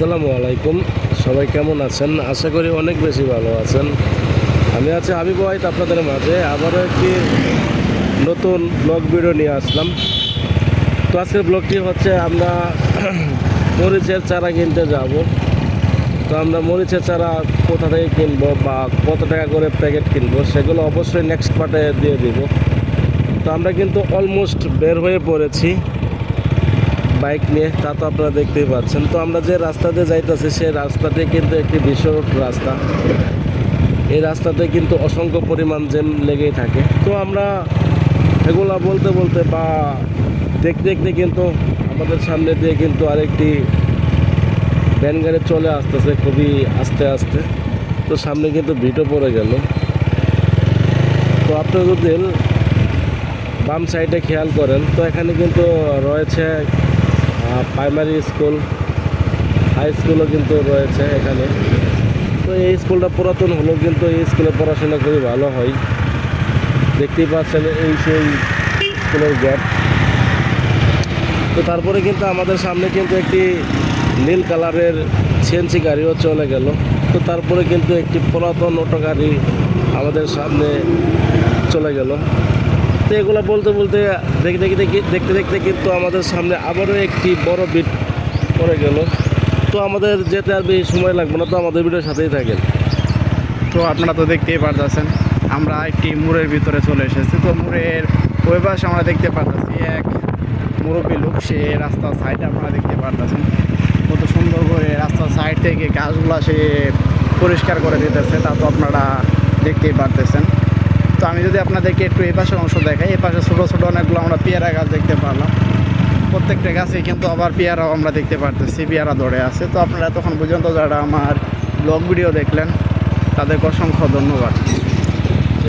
আসসালামু আলাইকুম। সবাই কেমন আছেন? আশা করি অনেক বেশি ভালো আছেন। আমি আছি হাবিব ওয়াহিদ আপনাদের মাঝে আবারও একটি নতুন ব্লগ ভিডিও নিয়ে আসলাম। তো আজকের ব্লগটি হচ্ছে আমরা মরিচের চারা কিনতে যাব। তো আমরা মরিচের চারা কোথা থেকে কিনবো বা কত টাকা করে প্যাকেট কিনবো সেগুলো অবশ্যই নেক্সট পার্টে দিয়ে দিব। তো আমরা কিন্তু অলমোস্ট বের হয়ে পড়েছি বাইক নিয়ে, তা তো আপনারা দেখতেই পাচ্ছেন। তো আমরা যে রাস্তাতে যাইতেছি সেই রাস্তাটি কিন্তু একটি বিশ্ব রাস্তা। এই রাস্তাতে কিন্তু অসংখ্য পরিমাণ জ্যাম লেগেই থাকে। তো আমরা এগুলা বলতে বলতে বা দেখতে দেখতে কিন্তু আমাদের সামনে দিয়ে কিন্তু আরেকটি ভ্যান গাড়ি চলে আসতেছে খুবই আস্তে আস্তে। তো সামনে কিন্তু ভিড়ও পড়ে গেল। তো আপনারা যদি বাম সাইডে খেয়াল করেন তো এখানে কিন্তু রয়েছে প্রাইমারি স্কুল, হাই স্কুলও কিন্তু রয়েছে এখানে। তো এই স্কুলটা পুরাতন হলেও কিন্তু এই স্কুলে পড়াশোনা খুবই ভালো হয়। দেখতেই পাচ্ছেন এই সেই স্কুলের গেট। তো তারপরে কিন্তু আমাদের সামনে কিন্তু একটি নীল কালারের সিএনজি গাড়িও চলে গেল। তো তারপরে কিন্তু একটি পুরাতন অটো গাড়ি আমাদের সামনে চলে গেল। তো এগুলো বলতে বলতে দেখতে দেখতে কিন্তু আমাদের সামনে আবারও একটি বড় বিট পড়ে গেল। তো আমাদের যেতে আর বেশি সময় লাগবে না, তো আমাদের ভিডিওর সাথেই থাকেন। তো আপনারা তো দেখতেই পারতেছেন আমরা একটি মোড়ের ভিতরে চলে এসেছি। তো মোড়ের ওই পাশে আমরা দেখতে পারতেছি এক মুরব্বী লোক, সে রাস্তার সাইডে আপনারা দেখতে পারতেছেন কত সুন্দর করে রাস্তার সাইড থেকে গাছগুলা সে পরিষ্কার করে দিতেছে, তা তো আপনারা দেখতেই পারতেছেন। তো আমি যদি আপনাদেরকে একটু এই পাশের অংশ দেখাই, এই পাশে ছোটো ছোটো অনেকগুলো আমরা পেয়ারা গাছ দেখতে পারলাম। প্রত্যেকটা গাছে কিন্তু আবার পেয়ারাও আমরা দেখতে পারতেছি, পেয়ারা ধরে আছে। তো আপনারা এতক্ষণ পর্যন্ত যারা আমার ব্লগ ভিডিও দেখলেন তাদেরকে অসংখ্য ধন্যবাদ।